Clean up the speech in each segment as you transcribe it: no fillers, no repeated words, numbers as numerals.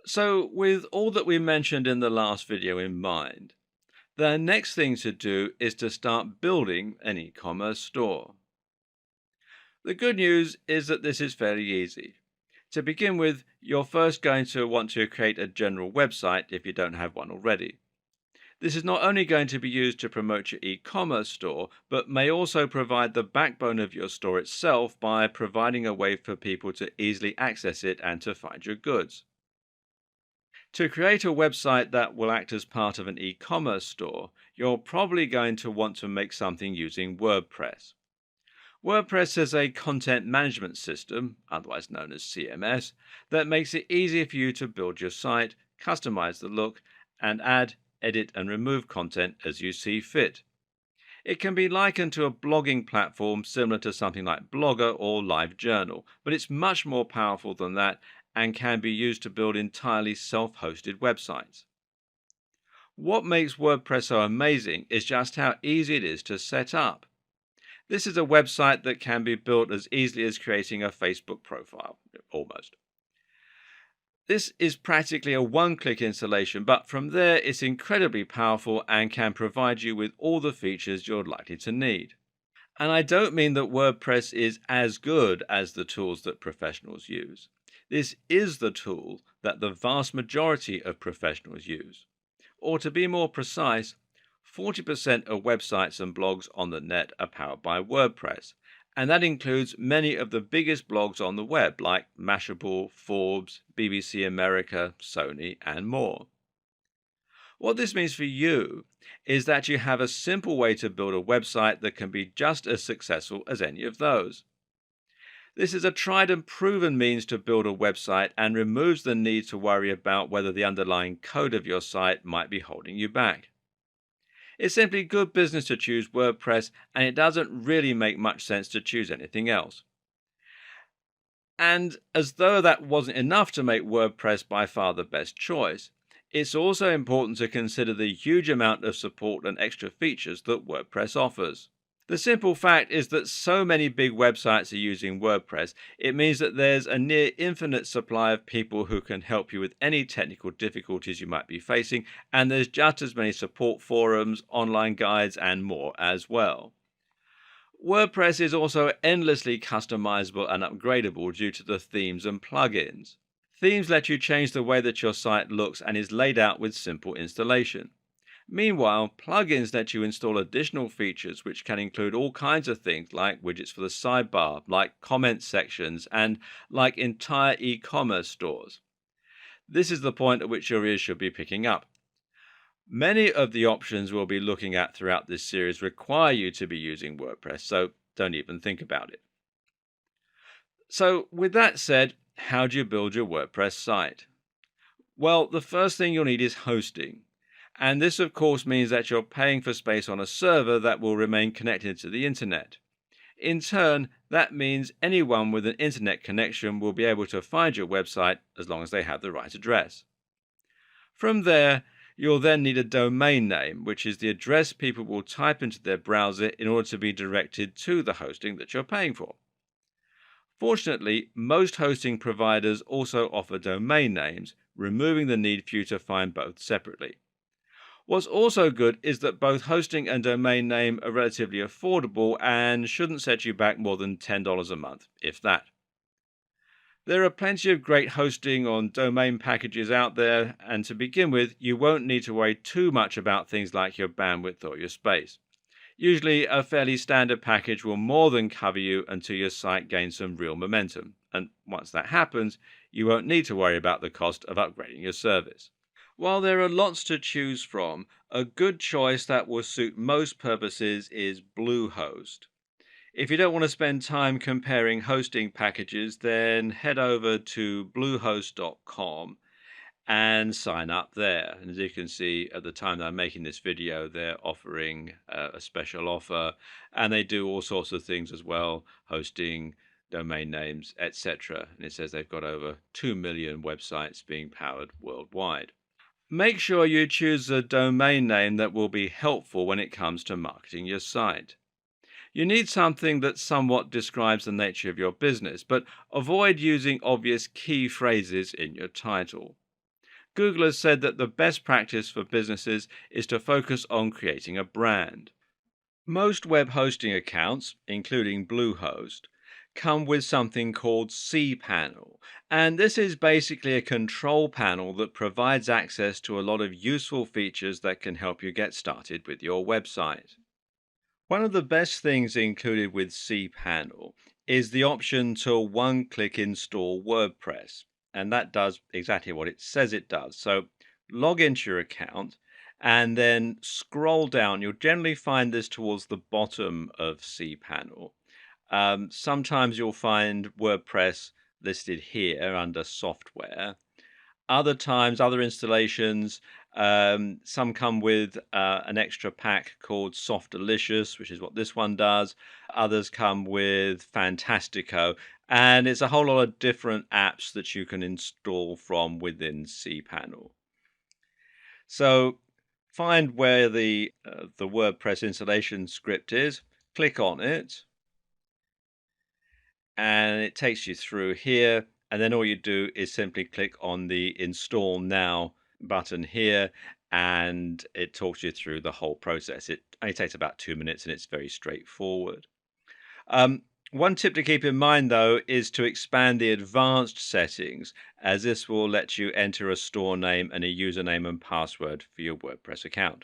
So, with all that we mentioned in the last video in mind, the next thing to do is to start building an e-commerce store. The good news is that this is fairly easy. To begin with, you're first going to want to create a general website if you don't have one already. This is not only going to be used to promote your e-commerce store, but may also provide the backbone of your store itself by providing a way for people to easily access it and to find your goods. To create a website that will act as part of an e-commerce store, you're probably going to want to make something using WordPress. WordPress is a content management system, otherwise known as CMS, that makes it easy for you to build your site, customize the look, and add, edit, and remove content as you see fit. It can be likened to a blogging platform similar to something like Blogger or LiveJournal, but it's much more powerful than that and can be used to build entirely self-hosted websites. What makes WordPress so amazing is just how easy it is to set up. This is a website that can be built as easily as creating a Facebook profile, almost. This is practically a one-click installation, but from there it's incredibly powerful and can provide you with all the features you're likely to need. And I don't mean that WordPress is as good as the tools that professionals use. This is the tool that the vast majority of professionals use. Or to be more precise, 40% of websites and blogs on the net are powered by WordPress, and that includes many of the biggest blogs on the web like Mashable, Forbes, BBC America, Sony, and more. What this means for you is that you have a simple way to build a website that can be just as successful as any of those. This is a tried and proven means to build a website and removes the need to worry about whether the underlying code of your site might be holding you back. It's simply good business to choose WordPress, and it doesn't really make much sense to choose anything else. And as though that wasn't enough to make WordPress by far the best choice, it's also important to consider the huge amount of support and extra features that WordPress offers. The simple fact is that so many big websites are using WordPress, it means that there's a near infinite supply of people who can help you with any technical difficulties you might be facing, and there's just as many support forums, online guides, and more as well. WordPress is also endlessly customizable and upgradable due to the themes and plugins. Themes let you change the way that your site looks and is laid out with simple installation. Meanwhile, plugins let you install additional features which can include all kinds of things like widgets for the sidebar, like comment sections, and like entire e-commerce stores. This is the point at which your ears should be picking up. Many of the options we'll be looking at throughout this series require you to be using WordPress, so don't even think about it. So, with that said, how do you build your WordPress site? Well, the first thing you'll need is hosting. And this, of course, means that you're paying for space on a server that will remain connected to the internet. In turn, that means anyone with an internet connection will be able to find your website as long as they have the right address. From there, you'll then need a domain name, which is the address people will type into their browser in order to be directed to the hosting that you're paying for. Fortunately, most hosting providers also offer domain names, removing the need for you to find both separately. What's also good is that both hosting and domain name are relatively affordable and shouldn't set you back more than $10 a month, if that. There are plenty of great hosting on domain packages out there, and to begin with, you won't need to worry too much about things like your bandwidth or your space. Usually, a fairly standard package will more than cover you until your site gains some real momentum, and once that happens, you won't need to worry about the cost of upgrading your service. While there are lots to choose from, a good choice that will suit most purposes is Bluehost. If you don't want to spend time comparing hosting packages, then head over to bluehost.com and sign up there. And as you can see, at the time that I'm making this video, they're offering a special offer, and they do all sorts of things as well, hosting, domain names, etc. And it says they've got over 2 million websites being powered worldwide. Make sure you choose a domain name that will be helpful when it comes to marketing your site. You need something that somewhat describes the nature of your business, but avoid using obvious key phrases in your title. Google has said that the best practice for businesses is to focus on creating a brand. Most web hosting accounts, including Bluehost, come with something called cPanel. And this is basically a control panel that provides access to a lot of useful features that can help you get started with your website. One of the best things included with cPanel is the option to one-click install WordPress, and that does exactly what it says it does. So log into your account and then scroll down. You'll generally find this towards the bottom of cPanel. Sometimes you'll find WordPress listed here under software. Other times, other installations, some come with an extra pack called Soft Delicious, which is what this one does. Others come with Fantastico, and it's a whole lot of different apps that you can install from within cPanel. So find where the WordPress installation script is, click on it, and it takes you through here. And then all you do is simply click on the Install Now button here, and it talks you through the whole process. It only takes about 2 minutes and it's very straightforward. One tip to keep in mind, though, is to expand the advanced settings, as this will let you enter a store name and a username and password for your WordPress account.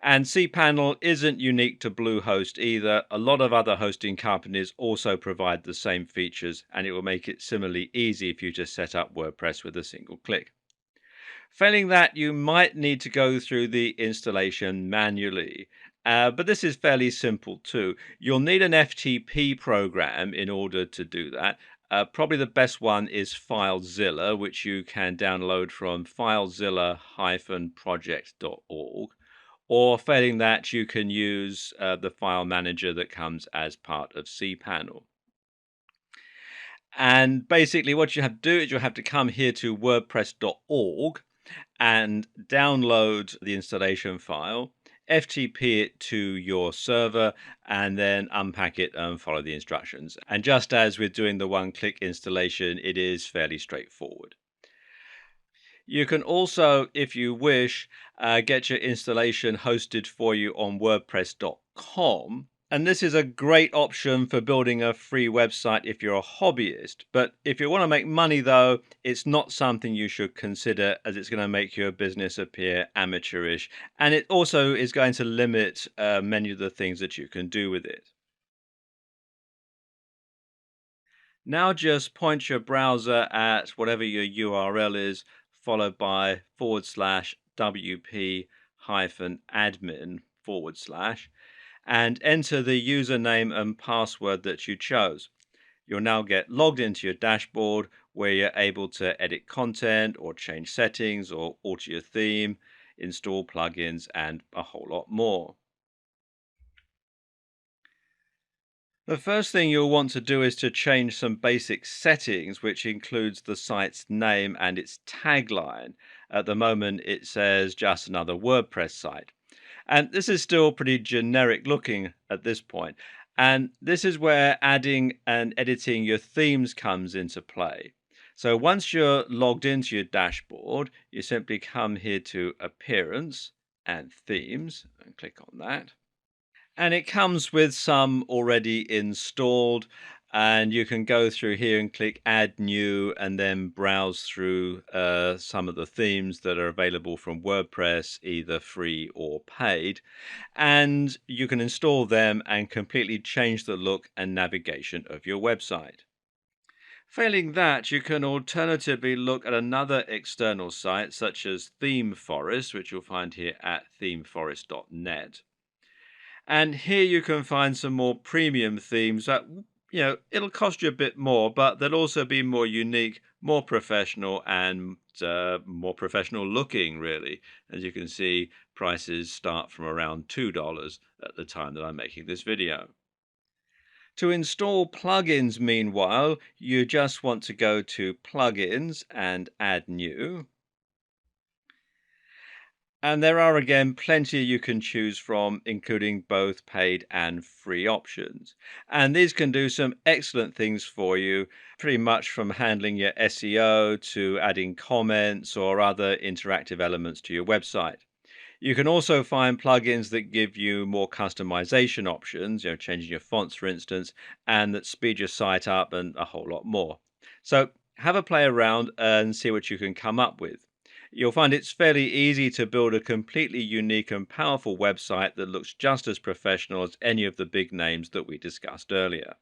And cPanel isn't unique to Bluehost either. A lot of other hosting companies also provide the same features, and it will make it similarly easy for you to set up WordPress with a single click. Failing that, you might need to go through the installation manually. But this is fairly simple too. You'll need an FTP program in order to do that. Probably the best one is FileZilla, which you can download from filezilla-project.org. Or failing that, you can use the file manager that comes as part of cPanel. And basically what you have to do is you have to come here to wordpress.org and download the installation file, FTP it to your server, and then unpack it and follow the instructions. And just as with doing the one-click installation, it is fairly straightforward. You can also, if you wish, get your installation hosted for you on WordPress.com. And this is a great option for building a free website if you're a hobbyist. But if you want to make money, though, it's not something you should consider, as it's going to make your business appear amateurish. And it also is going to limit many of the things that you can do with it. Now just point your browser at whatever your URL is, followed by /wp-admin/ and enter the username and password that you chose. You'll now get logged into your dashboard where you're able to edit content or change settings or alter your theme, install plugins, and a whole lot more. The first thing you'll want to do is to change some basic settings, which includes the site's name and its tagline. At the moment, it says just another WordPress site. And this is still pretty generic looking at this point. And this is where adding and editing your themes comes into play. So once you're logged into your dashboard, you simply come here to Appearance and Themes and click on that. And it comes with some already installed, and you can go through here and click Add New and then browse through some of the themes that are available from WordPress, either free or paid. And you can install them and completely change the look and navigation of your website. Failing that, you can alternatively look at another external site such as ThemeForest, which you'll find here at themeforest.net. And here you can find some more premium themes that, it'll cost you a bit more, but they'll also be more unique, more professional, and more professional looking, really. As you can see, prices start from around $2 at the time that I'm making this video. To install plugins, meanwhile, you just want to go to Plugins and Add New. And there are again plenty you can choose from, including both paid and free options. And these can do some excellent things for you, pretty much from handling your SEO to adding comments or other interactive elements to your website. You can also find plugins that give you more customization options, changing your fonts, for instance, and that speed your site up and a whole lot more. So have a play around and see what you can come up with. You'll find it's fairly easy to build a completely unique and powerful website that looks just as professional as any of the big names that we discussed earlier.